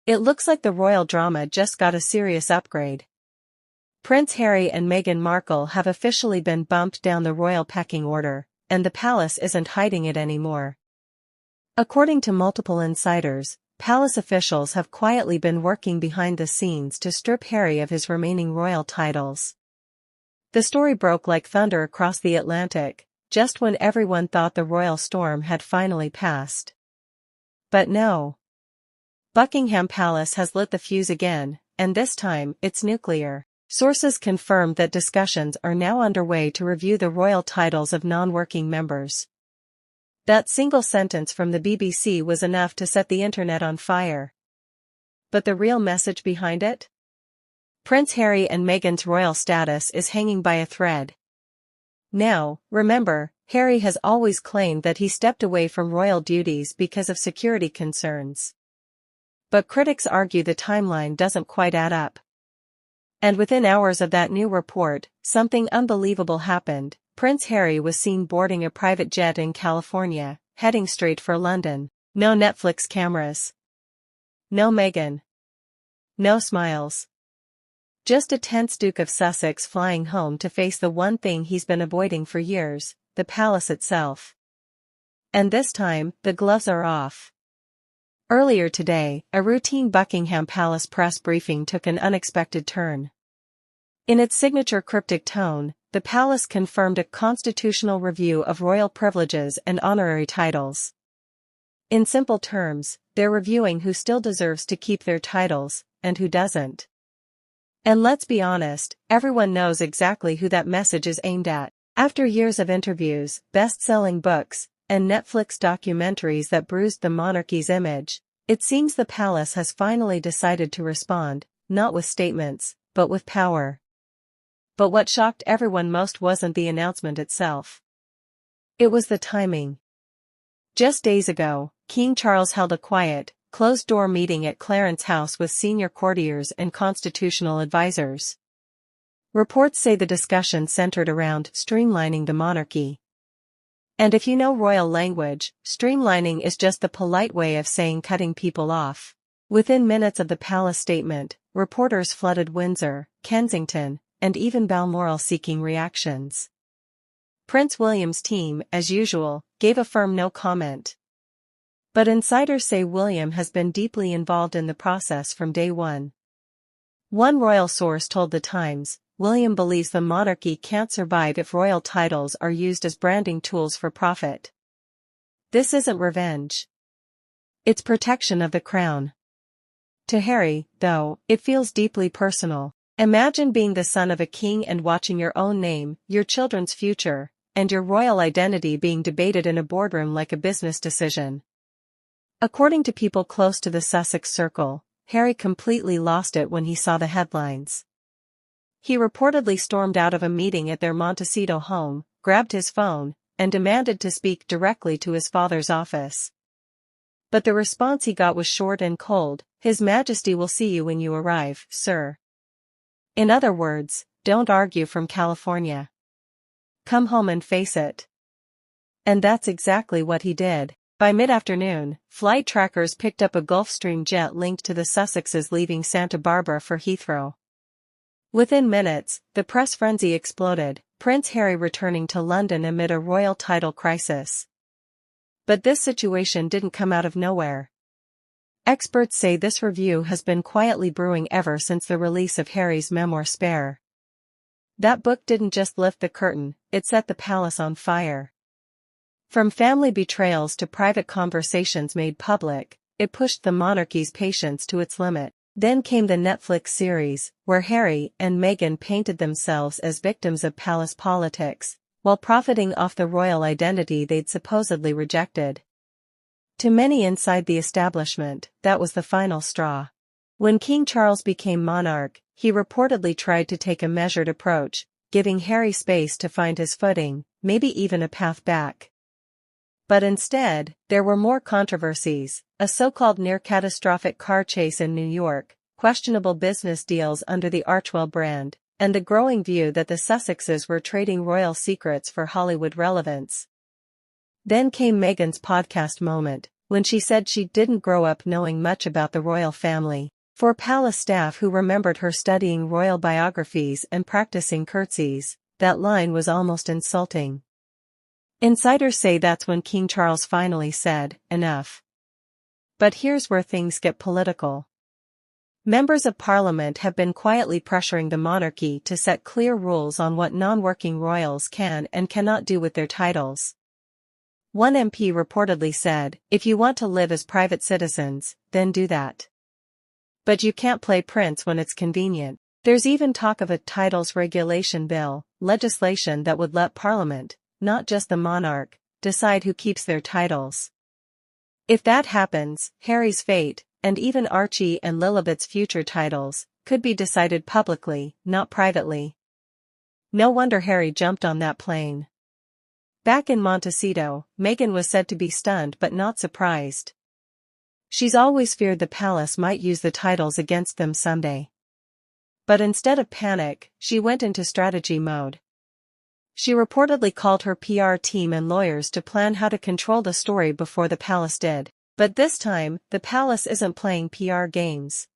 It looks like the royal drama just got a serious upgrade. Prince Harry and Meghan Markle have officially been bumped down the royal pecking order, and the palace isn't hiding it anymore. According to multiple insiders, palace officials have quietly been working behind the scenes to strip Harry of his remaining royal titles. The story broke like thunder across the Atlantic, just when everyone thought the royal storm had finally passed. But no. Buckingham Palace has lit the fuse again, and this time, it's nuclear. Sources confirmed that discussions are now underway to review the royal titles of non-working members. That single sentence from the BBC was enough to set the internet on fire. But the real message behind it? Prince Harry and Meghan's royal status is hanging by a thread. Now, remember, Harry has always claimed that he stepped away from royal duties because of security concerns. But critics argue the timeline doesn't quite add up. And within hours of that new report, something unbelievable happened. Prince Harry was seen boarding a private jet in California, heading straight for London. No Netflix cameras. No Meghan. No smiles. Just a tense Duke of Sussex flying home to face the one thing he's been avoiding for years, the palace itself. And this time, the gloves are off. Earlier today, a routine Buckingham Palace press briefing took an unexpected turn. In its signature cryptic tone, the palace confirmed a constitutional review of royal privileges and honorary titles. In simple terms, they're reviewing who still deserves to keep their titles, and who doesn't. And let's be honest, everyone knows exactly who that message is aimed at. After years of interviews, best-selling books, and Netflix documentaries that bruised the monarchy's image, it seems the palace has finally decided to respond, not with statements, but with power. But what shocked everyone most wasn't the announcement itself. It was the timing. Just days ago, King Charles held a quiet, closed-door meeting at Clarence House with senior courtiers and constitutional advisors. Reports say the discussion centered around streamlining the monarchy. And if you know royal language, streamlining is just the polite way of saying cutting people off. Within minutes of the palace statement, reporters flooded Windsor, Kensington, and even Balmoral seeking reactions. Prince William's team, as usual, gave a firm no comment. But insiders say William has been deeply involved in the process from day one. One royal source told The Times, William believes the monarchy can't survive if royal titles are used as branding tools for profit. This isn't revenge. It's protection of the crown. To Harry, though, it feels deeply personal. Imagine being the son of a king and watching your own name, your children's future, and your royal identity being debated in a boardroom like a business decision. According to people close to the Sussex circle, Harry completely lost it when he saw the headlines. He reportedly stormed out of a meeting at their Montecito home, grabbed his phone, and demanded to speak directly to his father's office. But the response he got was short and cold: "His Majesty will see you when you arrive, sir." In other words, don't argue from California. Come home and face it. And that's exactly what he did. By mid-afternoon, flight trackers picked up a Gulfstream jet linked to the Sussexes leaving Santa Barbara for Heathrow. Within minutes, the press frenzy exploded, Prince Harry returning to London amid a royal title crisis. But this situation didn't come out of nowhere. Experts say this review has been quietly brewing ever since the release of Harry's memoir Spare. That book didn't just lift the curtain, it set the palace on fire. From family betrayals to private conversations made public, it pushed the monarchy's patience to its limit. Then came the Netflix series, where Harry and Meghan painted themselves as victims of palace politics, while profiting off the royal identity they'd supposedly rejected. To many inside the establishment, that was the final straw. When King Charles became monarch, he reportedly tried to take a measured approach, giving Harry space to find his footing, maybe even a path back. But instead, there were more controversies: a so-called near-catastrophic car chase in New York, questionable business deals under the Archwell brand, and the growing view that the Sussexes were trading royal secrets for Hollywood relevance. Then came Meghan's podcast moment, when she said she didn't grow up knowing much about the royal family. For palace staff who remembered her studying royal biographies and practicing curtsies, that line was almost insulting. Insiders say that's when King Charles finally said, "Enough." But here's where things get political. Members of Parliament have been quietly pressuring the monarchy to set clear rules on what non-working royals can and cannot do with their titles. One MP reportedly said, "If you want to live as private citizens, then do that. But you can't play prince when it's convenient." There's even talk of a titles regulation bill, legislation that would let Parliament, not just the monarch, decide who keeps their titles. If that happens, Harry's fate, and even Archie and Lilibet's future titles, could be decided publicly, not privately. No wonder Harry jumped on that plane. Back in Montecito, Meghan was said to be stunned but not surprised. She's always feared the palace might use the titles against them someday. But instead of panic, she went into strategy mode. She reportedly called her PR team and lawyers to plan how to control the story before the palace did. But this time, the palace isn't playing PR games.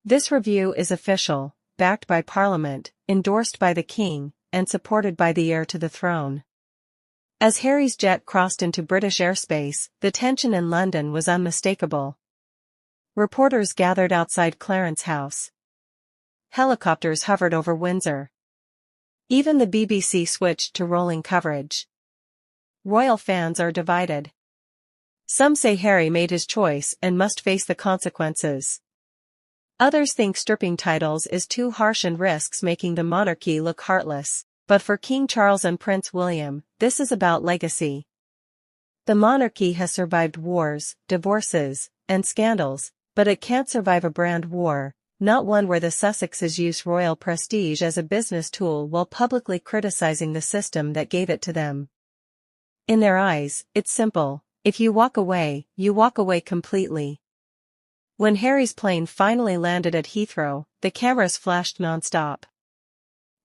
This review is official, backed by Parliament, endorsed by the King, and supported by the heir to the throne. As Harry's jet crossed into British airspace, the tension in London was unmistakable. Reporters gathered outside Clarence House. Helicopters hovered over Windsor. Even the BBC switched to rolling coverage. Royal fans are divided. Some say Harry made his choice and must face the consequences. Others think stripping titles is too harsh and risks making the monarchy look heartless. But for King Charles and Prince William, this is about legacy. The monarchy has survived wars, divorces, and scandals, but it can't survive a brand war, not one where the Sussexes use royal prestige as a business tool while publicly criticizing the system that gave it to them. In their eyes, it's simple: if you walk away, you walk away completely. When Harry's plane finally landed at Heathrow, the cameras flashed non-stop.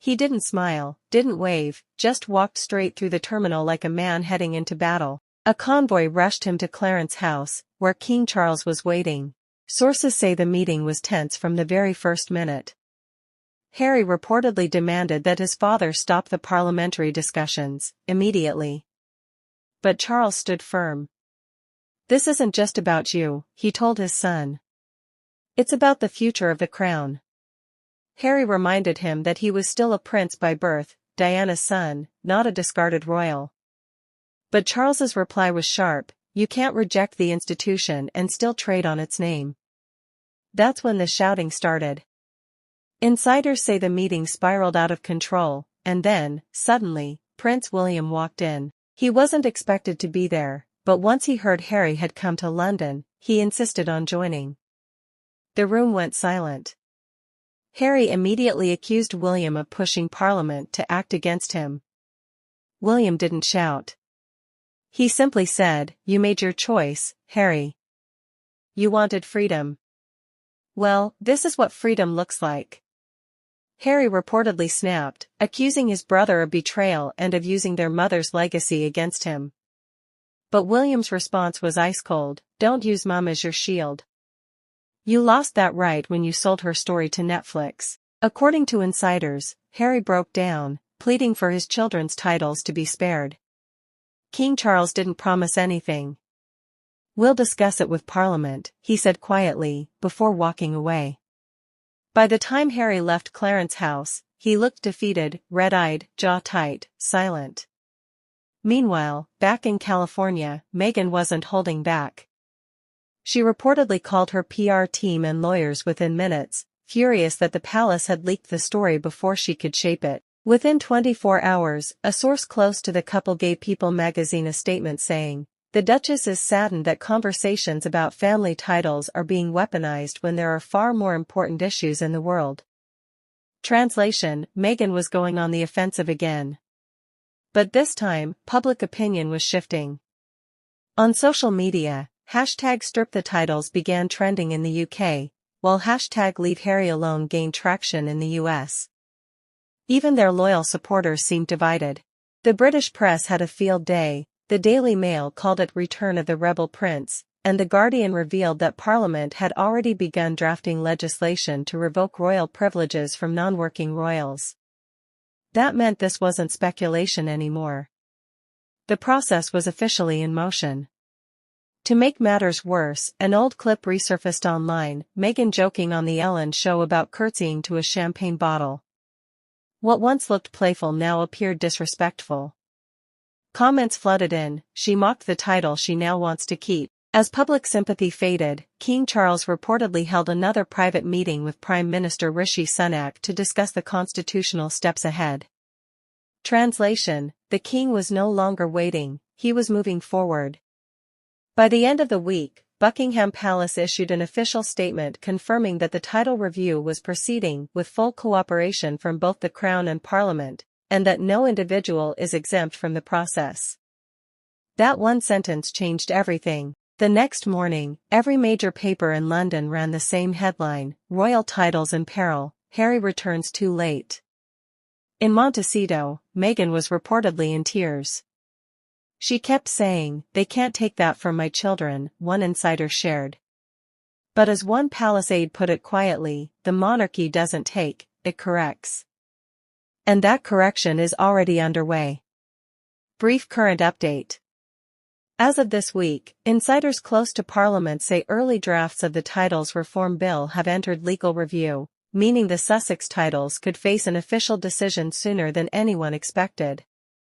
He didn't smile, didn't wave, just walked straight through the terminal like a man heading into battle. A convoy rushed him to Clarence House, where King Charles was waiting. Sources say the meeting was tense from the very first minute. Harry reportedly demanded that his father stop the parliamentary discussions, immediately. But Charles stood firm. "This isn't just about you," he told his son. "It's about the future of the crown." Harry reminded him that he was still a prince by birth, Diana's son, not a discarded royal. But Charles's reply was sharp: "You can't reject the institution and still trade on its name." That's when the shouting started. Insiders say the meeting spiraled out of control, and then, suddenly, Prince William walked in. He wasn't expected to be there, but once he heard Harry had come to London, he insisted on joining. The room went silent. Harry immediately accused William of pushing Parliament to act against him. William didn't shout. He simply said, "You made your choice, Harry. You wanted freedom. Well, this is what freedom looks like." Harry reportedly snapped, accusing his brother of betrayal and of using their mother's legacy against him. But William's response was ice cold: "Don't use Mum as your shield. You lost that right when you sold her story to Netflix." According to insiders, Harry broke down, pleading for his children's titles to be spared. King Charles didn't promise anything. "We'll discuss it with Parliament," he said quietly, before walking away. By the time Harry left Clarence House, he looked defeated, red-eyed, jaw tight, silent. Meanwhile, back in California, Meghan wasn't holding back. She reportedly called her PR team and lawyers within minutes, furious that the palace had leaked the story before she could shape it. Within 24 hours, a source close to the couple gave People magazine a statement saying, "The Duchess is saddened that conversations about family titles are being weaponized when there are far more important issues in the world." Translation: Meghan was going on the offensive again. But this time, public opinion was shifting. On social media, hashtag strip the titles began trending in the UK, while hashtag leave Harry alone gained traction in the US. Even their loyal supporters seemed divided. The British press had a field day, The Daily Mail called it Return of the Rebel Prince, and The Guardian revealed that Parliament had already begun drafting legislation to revoke royal privileges from non-working royals. That meant this wasn't speculation anymore. The process was officially in motion. To make matters worse, an old clip resurfaced online, Meghan joking on the Ellen show about curtsying to a champagne bottle. What once looked playful now appeared disrespectful. Comments flooded in, she mocked the title she now wants to keep. As public sympathy faded, King Charles reportedly held another private meeting with Prime Minister Rishi Sunak to discuss the constitutional steps ahead. Translation: the king was no longer waiting, he was moving forward. By the end of the week, Buckingham Palace issued an official statement confirming that the title review was proceeding with full cooperation from both the Crown and Parliament, and that no individual is exempt from the process. That one sentence changed everything. The next morning, every major paper in London ran the same headline: Royal titles in peril, Harry returns too late. In Montecito, Meghan was reportedly in tears. She kept saying, "They can't take that from my children," one insider shared. But as one palace aide put it quietly, the monarchy doesn't take, it corrects. And that correction is already underway. Brief current update. As of this week, insiders close to Parliament say early drafts of the Titles Reform Bill have entered legal review, meaning the Sussex titles could face an official decision sooner than anyone expected.